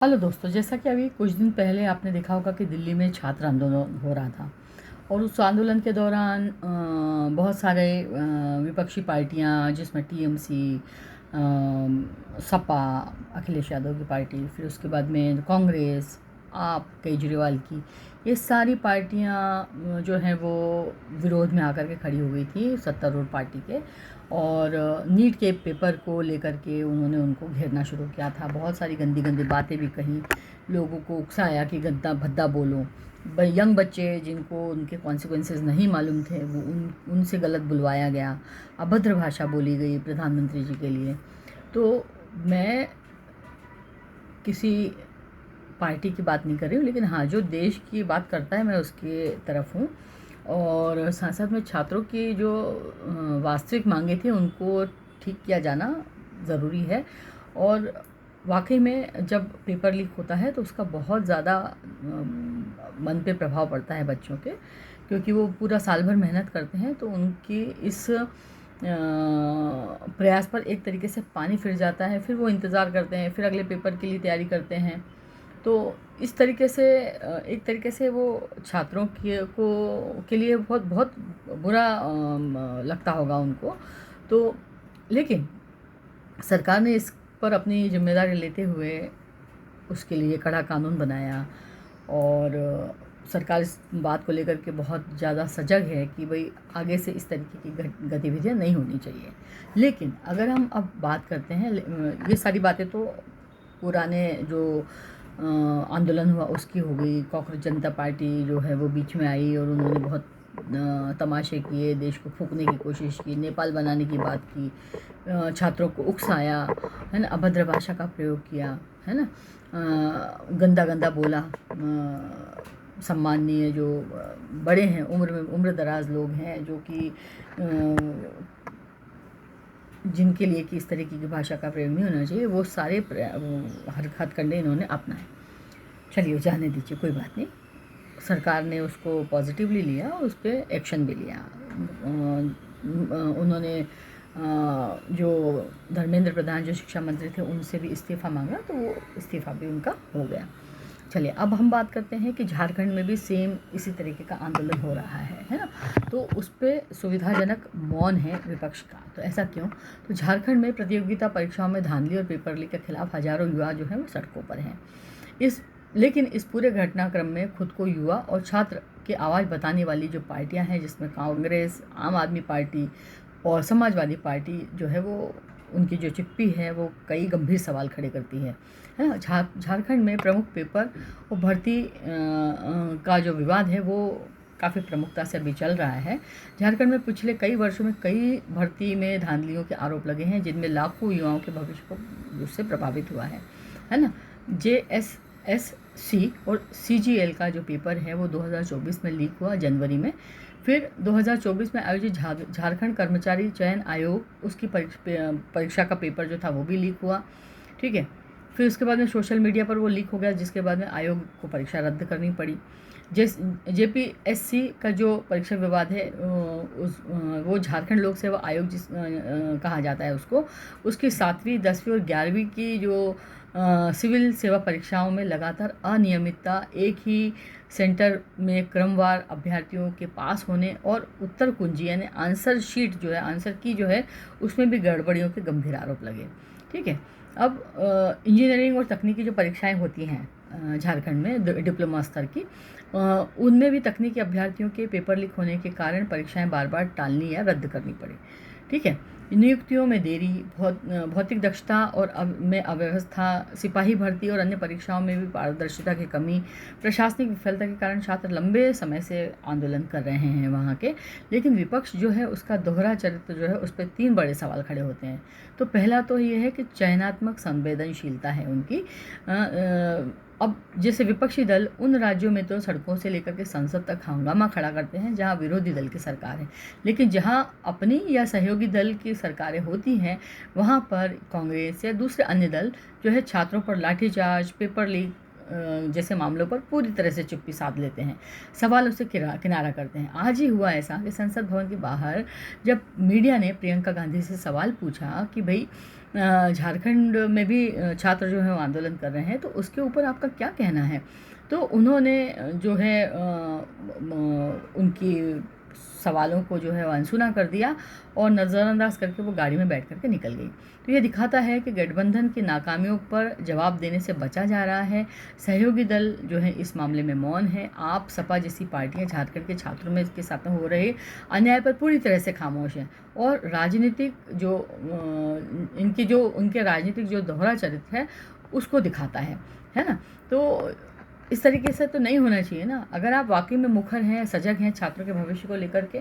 Hello दोस्तों, जैसा कि अभी कुछ दिन पहले आपने देखा होगा कि दिल्ली में छात्र आंदोलन हो रहा था और उस आंदोलन के दौरान बहुत सारे विपक्षी पार्टियां जिसमें टीएमसी, सपा, अखिलेश यादव की पार्टी, फिर उसके बाद में कांग्रेस, आप, केजरीवाल की, ये सारी पार्टियां जो हैं वो विरोध में आकर के खड़ी हो गई थी सत्तारूढ़ पार्टी के। और नीट के पेपर को लेकर के उन्होंने उनको घेरना शुरू किया था। बहुत सारी गंदी गंदी बातें भी कही, लोगों को उकसाया कि गद्दा भद्दा बोलो। यंग बच्चे जिनको उनके कॉन्सिक्वेंसेस नहीं मालूम थे वो उनसे गलत बुलवाया गया, अभद्र भाषा बोली गई प्रधानमंत्री जी के लिए। तो मैं किसी पार्टी की बात नहीं कर रही हूँ, लेकिन हाँ, जो देश की बात करता है मैं उसके तरफ हूँ। और साथ साथ में छात्रों की जो वास्तविक मांगे थी उनको ठीक किया जाना ज़रूरी है। और वाकई में जब पेपर लीक होता है तो उसका बहुत ज़्यादा मन पे प्रभाव पड़ता है बच्चों के, क्योंकि वो पूरा साल भर मेहनत करते हैं। तो उनकी इस प्रयास पर एक तरीके से पानी फिर जाता है। फिर वो इंतज़ार करते हैं, फिर अगले पेपर के लिए तैयारी करते हैं। तो इस तरीके से एक तरीके से वो छात्रों के लिए बहुत बहुत बुरा लगता होगा उनको। तो लेकिन सरकार ने इस पर अपनी जिम्मेदारी लेते हुए उसके लिए कड़ा कानून बनाया। और सरकार इस बात को लेकर के बहुत ज़्यादा सजग है कि भाई आगे से इस तरीके की गतिविधियाँ नहीं होनी चाहिए। लेकिन अगर हम अब बात करते हैं, ये सारी बातें तो पुराने जो आंदोलन हुआ उसकी हो गई। कॉकरोच जनता पार्टी जो है वो बीच में आई और उन्होंने बहुत तमाशे किए, देश को फूंकने की कोशिश की, नेपाल बनाने की बात की, छात्रों को उकसाया, है ना, अभद्र भाषा का प्रयोग किया, है ना, गंदा गंदा बोला। सम्माननीय जो बड़े हैं, उम्र में उम्र दराज लोग हैं, जो कि जिनके लिए कि इस तरीके की भाषा का प्रयोग नहीं होना चाहिए, वो सारे हथकंडे इन्होंने अपनाए। चलिए जाने दीजिए, कोई बात नहीं। सरकार ने उसको पॉजिटिवली लिया और उस पर एक्शन भी लिया। उन्होंने जो धर्मेंद्र प्रधान जो शिक्षा मंत्री थे उनसे भी इस्तीफ़ा मांगा, तो वो इस्तीफ़ा भी उनका हो गया। चलिए अब हम बात करते हैं कि झारखंड में भी सेम इसी तरीके का आंदोलन हो रहा है ना। तो उस पर सुविधाजनक मौन है विपक्ष का। तो ऐसा क्यों? तो झारखंड में प्रतियोगिता परीक्षाओं में धांधली और पेपर लीक के खिलाफ हजारों युवा जो हैं वो सड़कों पर हैं। लेकिन इस पूरे घटनाक्रम में खुद को युवा और छात्र की आवाज़ बताने वाली जो पार्टियां हैं, जिसमें कांग्रेस, आम आदमी पार्टी और समाजवादी पार्टी जो है वो, उनकी जो चिप्पी है वो कई गंभीर सवाल खड़े करती है ना। झारखंड में प्रमुख पेपर और भर्ती का जो विवाद है वो काफ़ी प्रमुखता से अभी चल रहा है। झारखंड में पिछले कई वर्षों में कई भर्ती में धांधलियों के आरोप लगे हैं, जिनमें लाखों युवाओं के भविष्य को उससे प्रभावित हुआ है ना। JSSC और CGL का जो पेपर है वो 2024 में लीक हुआ जनवरी में। फिर 2024 में आयोजित झारखंड कर्मचारी चयन आयोग, उसकी परीक्षा का पेपर जो था वो भी लीक हुआ। ठीक है। फिर उसके बाद में सोशल मीडिया पर वो लीक हो गया, जिसके बाद में आयोग को परीक्षा रद्द करनी पड़ी। JPSC का जो परीक्षा विवाद है वो झारखंड लोक सेवा आयोग कहा जाता है उसको, उसकी 7वीं, 10वीं और 11वीं की जो सिविल सेवा परीक्षाओं में लगातार अनियमितता, एक ही सेंटर में क्रमवार अभ्यर्थियों के पास होने और उत्तर कुंजी यानी आंसर शीट जो है, आंसर की जो है, उसमें भी गड़बड़ियों के गंभीर आरोप लगे। ठीक है। अब इंजीनियरिंग और तकनीकी जो परीक्षाएं होती हैं झारखंड में डिप्लोमा स्तर की, उनमें भी तकनीकी अभ्यर्थियों के पेपर लीक होने के कारण परीक्षाएं बार बार टालनी या रद्द करनी पड़ी। ठीक है। नियुक्तियों में देरी, भौतिक दक्षता और में अव्यवस्था, सिपाही भर्ती और अन्य परीक्षाओं में भी पारदर्शिता की कमी, प्रशासनिक विफलता के कारण छात्र लंबे समय से आंदोलन कर रहे हैं वहाँ के। लेकिन विपक्ष जो है उसका दोहरा चरित्र जो है, उस पर 3 बड़े सवाल खड़े होते हैं। तो पहला तो ये है कि चयनात्मक संवेदनशीलता है उनकी। अब जैसे विपक्षी दल उन राज्यों में तो सड़कों से लेकर के संसद तक हंगामा खड़ा करते हैं जहां विरोधी दल की सरकार है, लेकिन जहां अपनी या सहयोगी दल की सरकारें होती हैं वहां पर कांग्रेस या दूसरे अन्य दल जो है छात्रों पर लाठीचार्ज, पेपर लीक जैसे मामलों पर पूरी तरह से चुप्पी साध लेते हैं, सवालों से किनारा करते हैं। आज ही हुआ ऐसा कि संसद भवन के बाहर जब मीडिया ने प्रियंका गांधी से सवाल पूछा कि भाई झारखंड में भी छात्र जो है वो आंदोलन कर रहे हैं, तो उसके ऊपर आपका क्या कहना है? तो उन्होंने जो है उनकी सवालों को जो है वो अनसुना कर दिया और नज़रअंदाज करके वो गाड़ी में बैठ करके निकल गई। तो ये दिखाता है कि गठबंधन की नाकामियों पर जवाब देने से बचा जा रहा है। सहयोगी दल जो है इस मामले में मौन है। आप, सपा जैसी पार्टियां झारखंड के छात्रों में के साथ में हो रहे अन्याय पर पूरी तरह से खामोश हैं और राजनीतिक जो उनके राजनीतिक जो दोहरा चरित्र है उसको दिखाता है ना? तो इस तरीके से तो नहीं होना चाहिए ना। अगर आप वाकई में मुखर हैं, सजग हैं छात्रों के भविष्य को लेकर के,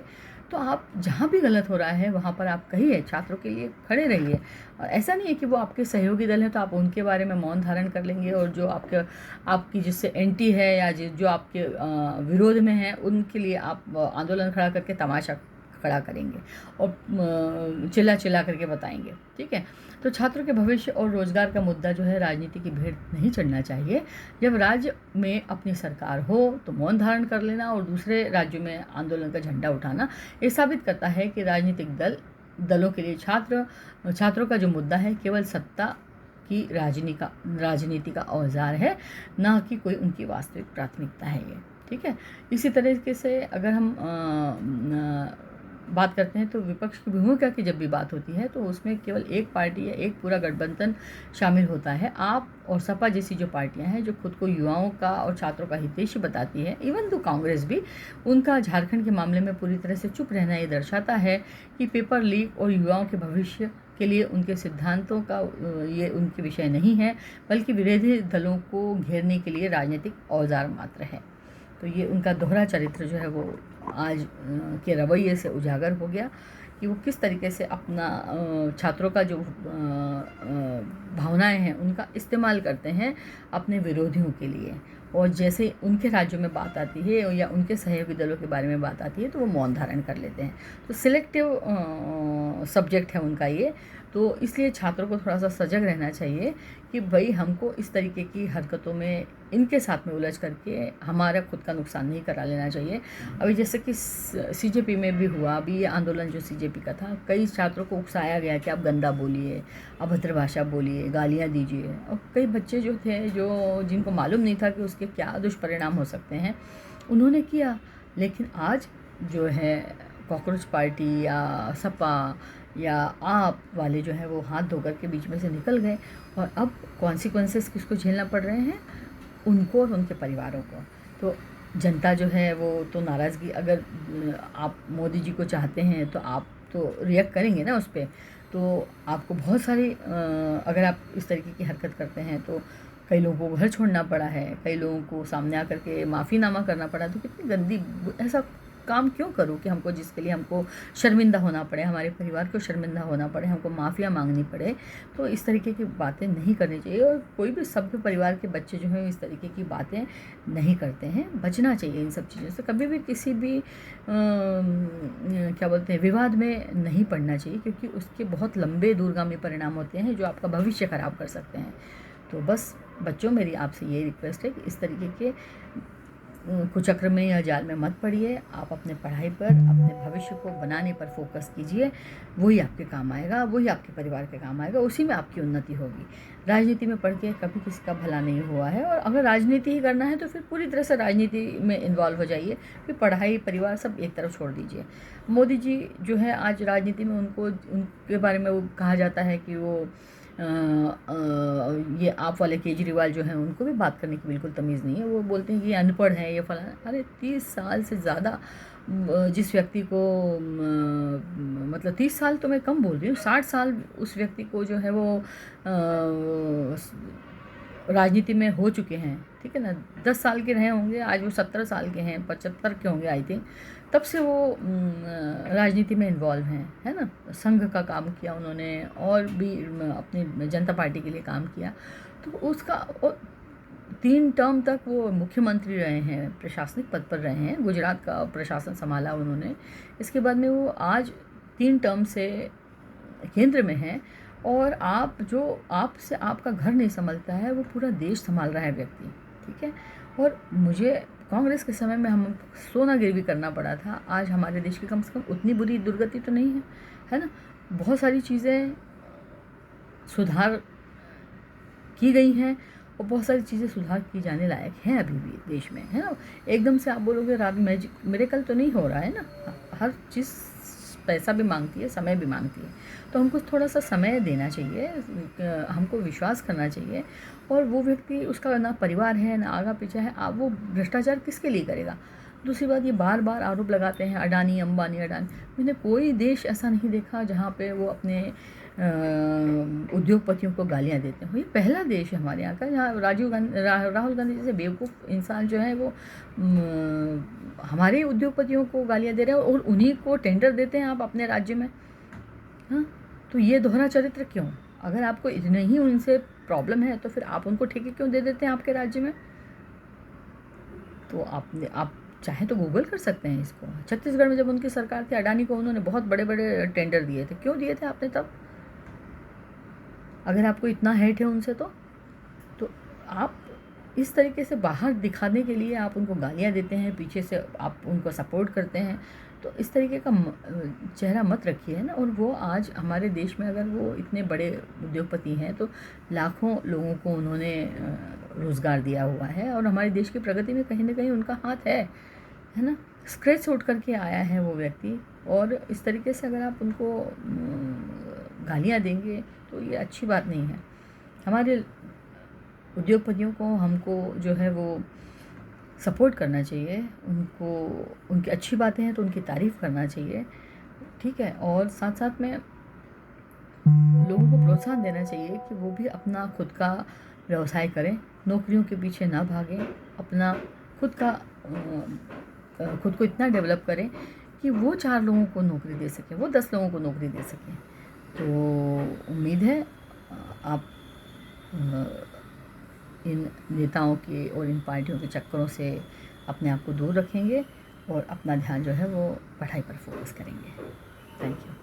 तो आप जहाँ भी गलत हो रहा है वहाँ पर आप कहिए, छात्रों के लिए खड़े रहिए। और ऐसा नहीं है कि वो आपके सहयोगी दल हैं तो आप उनके बारे में मौन धारण कर लेंगे और जो आपकी जिससे एंटी है या जो आपके विरोध में है उनके लिए आप आंदोलन खड़ा करके तमाशा खड़ा करेंगे और चिल्ला चिल्ला करके बताएंगे। ठीक है, तो छात्रों के भविष्य और रोजगार का मुद्दा जो है राजनीति की भीड़ नहीं चढ़ना चाहिए। जब राज्य में अपनी सरकार हो तो मौन धारण कर लेना और दूसरे राज्यों में आंदोलन का झंडा उठाना ये साबित करता है कि राजनीतिक दलों के लिए छात्रों का जो मुद्दा है केवल सत्ता की राजनीति का औजार है, ना कि कोई उनकी वास्तविक प्राथमिकता है ये। ठीक है, इसी तरीके से अगर हम बात करते हैं तो विपक्ष की भूमिका की जब भी बात होती है तो उसमें केवल एक पार्टी या एक पूरा गठबंधन शामिल होता है। आप और सपा जैसी जो पार्टियां हैं जो खुद को युवाओं का और छात्रों का हितैषी बताती है, इवन तो कांग्रेस भी, उनका झारखंड के मामले में पूरी तरह से चुप रहना ये दर्शाता है कि पेपर लीक और युवाओं के भविष्य के लिए उनके सिद्धांतों का ये उनके विषय नहीं है, बल्कि विरोधी दलों को घेरने के लिए राजनीतिक औजार मात्र है। तो ये उनका दोहरा चरित्र जो है वो आज के रवैये से उजागर हो गया कि वो किस तरीके से अपना छात्रों का जो भावनाएं हैं उनका इस्तेमाल करते हैं अपने विरोधियों के लिए। और जैसे उनके राज्यों में बात आती है या उनके सहयोगी दलों के बारे में बात आती है तो वो मौन धारण कर लेते हैं। तो सिलेक्टिव सब्जेक्ट है उनका ये। तो इसलिए छात्रों को थोड़ा सा सजग रहना चाहिए कि भाई हमको इस तरीके की हरकतों में इनके साथ में उलझ करके हमारा खुद का नुकसान नहीं करा लेना चाहिए। अभी जैसे कि सीजेपी में भी हुआ, अभी ये आंदोलन जो सीजेपी का था, कई छात्रों को उकसाया गया कि आप गंदा बोलिए, अभद्र भाषा बोलिए, गालियाँ दीजिए। और कई बच्चे जो थे जिनको मालूम नहीं था कि उसके क्या दुष्परिणाम हो सकते हैं, उन्होंने किया। लेकिन आज जो है कॉकरोच पार्टी या सपा या आप वाले जो है वो हाथ धोकर के बीच में से निकल गए और अब कॉन्सिक्वेंसेस किसको झेलना पड़ रहे हैं? उनको और उनके परिवारों को। तो जनता जो है वो तो नाराज़गी, अगर आप मोदी जी को चाहते हैं तो आप तो रिएक्ट करेंगे ना उस पर। तो आपको बहुत सारी अगर आप इस तरीके की हरकत करते हैं तो कई लोगों को घर छोड़ना पड़ा है, कई लोगों को सामने आकर के माफ़ीनामा करना पड़ा। तो कितनी गंदी, ऐसा काम क्यों करूँ कि जिसके लिए हमको शर्मिंदा होना पड़े, हमारे परिवार को शर्मिंदा होना पड़े, हमको माफ़िया मांगनी पड़े। तो इस तरीके की बातें नहीं करनी चाहिए और कोई भी सभ्य परिवार के बच्चे जो हैं इस तरीके की बातें नहीं करते हैं। बचना चाहिए इन सब चीज़ों से, कभी भी किसी भी क्या बोलते हैं विवाद में नहीं पड़ना चाहिए, क्योंकि उसके बहुत लंबे दूरगामी परिणाम होते हैं जो आपका भविष्य ख़राब कर सकते हैं। तो बस बच्चों, मेरी आपसे ये रिक्वेस्ट है कि इस तरीके के कुचक्र में या जाल में मत पड़िए। आप अपने पढ़ाई पर, अपने भविष्य को बनाने पर फोकस कीजिए। वही आपके काम आएगा, वही आपके परिवार के काम आएगा, उसी में आपकी उन्नति होगी। राजनीति में पढ़ के कभी किसी का भला नहीं हुआ है। और अगर राजनीति ही करना है तो फिर पूरी तरह से राजनीति में इन्वॉल्व हो जाइए, फिर पढ़ाई, परिवार सब एक तरफ छोड़ दीजिए। मोदी जी जो है आज राजनीति में उनके बारे में वो कहा जाता है कि वो ये आप वाले केजरीवाल जो हैं उनको भी बात करने की बिल्कुल तमीज़ नहीं है। वो बोलते हैं कि ये अनपढ़ है, ये फलाना। अरे 30 साल से ज़्यादा जिस व्यक्ति को मतलब 30 साल तो मैं कम बोल रही हूँ, 60 साल उस व्यक्ति को जो है वो राजनीति में हो चुके हैं। ठीक है ना, 10 साल के रहे होंगे, आज वो 17 साल के हैं, 75 के होंगे आई थिंक। तब से वो राजनीति में इन्वॉल्व हैं, है ना। संघ का काम किया उन्होंने और भी अपनी जनता पार्टी के लिए काम किया। तो उसका 3 टर्म तक वो मुख्यमंत्री रहे हैं, प्रशासनिक पद पर रहे हैं, गुजरात का प्रशासन संभाला उन्होंने। इसके बाद में वो आज 3 टर्म से केंद्र में हैं। और आपसे आपका घर नहीं संभलता है, वो पूरा देश संभाल रहा है व्यक्ति। ठीक है, और मुझे कांग्रेस के समय में हम सोना गिरवी करना पड़ा था। आज हमारे देश की कम से कम उतनी बुरी दुर्गति तो नहीं है, है ना। बहुत सारी चीज़ें सुधार की गई हैं और बहुत सारी चीज़ें सुधार की जाने लायक हैं अभी भी देश में, है ना। एकदम से आप बोलोगे रात मैजिक मिरेकल तो नहीं हो रहा है ना। हर चीज़ पैसा भी मांगती है, समय भी मांगती है, तो हमको थोड़ा सा समय देना चाहिए, हमको विश्वास करना चाहिए। और वो व्यक्ति, उसका ना परिवार है ना आगा पीछा है, आप वो भ्रष्टाचार किसके लिए करेगा। दूसरी बात, ये बार बार आरोप लगाते हैं अडानी अंबानी अडानी। मैंने कोई देश ऐसा नहीं देखा जहाँ पे वो अपने उद्योगपतियों को गालियाँ देते हैं। ये पहला देश है हमारे यहाँ का जहाँ राहुल गांधी जैसे बेवकूफ़ इंसान जो है वो हमारे उद्योगपतियों को गालियाँ दे रहे हैं और उन्हीं को टेंडर देते हैं आप अपने राज्य में। हाँ, तो ये दोहरा चरित्र क्यों? अगर आपको इतने ही उनसे प्रॉब्लम है तो फिर आप उनको ठेके क्यों दे देते हैं आपके राज्य में? तो आप चाहे तो गूगल कर सकते हैं इसको। छत्तीसगढ़ में जब उनकी सरकार थी, अडानी को उन्होंने बहुत बड़े बड़े टेंडर दिए थे। क्यों दिए थे आपने तब? अगर आपको इतना हेट है उनसे तो आप इस तरीके से बाहर दिखाने के लिए आप उनको गालियाँ देते हैं, पीछे से आप उनको सपोर्ट करते हैं, तो इस तरीके का चेहरा मत रखिए ना। और वो आज हमारे देश में अगर वो इतने बड़े उद्योगपति हैं तो लाखों लोगों को उन्होंने रोज़गार दिया हुआ है और हमारे देश की प्रगति में कहीं ना कहीं उनका हाथ है ना। स्क्रैच से उठ करके आया है वो व्यक्ति, और इस तरीके से अगर आप उनको गालियाँ देंगे तो ये अच्छी बात नहीं है। हमारे उद्योगपतियों को हमको जो है वो सपोर्ट करना चाहिए, उनको उनकी अच्छी बातें हैं तो उनकी तारीफ़ करना चाहिए, ठीक है। और साथ साथ में लोगों को प्रोत्साहन देना चाहिए कि वो भी अपना खुद का व्यवसाय करें, नौकरियों के पीछे ना भागें, अपना खुद का खुद को इतना डेवलप करें कि वो 4 लोगों को नौकरी दे सकें, वो 10 लोगों को नौकरी दे सकें। तो उम्मीद है आप इन नेताओं के और इन पार्टियों के चक्करों से अपने आप को दूर रखेंगे और अपना ध्यान जो है वो पढ़ाई पर फोकस करेंगे। Thank you.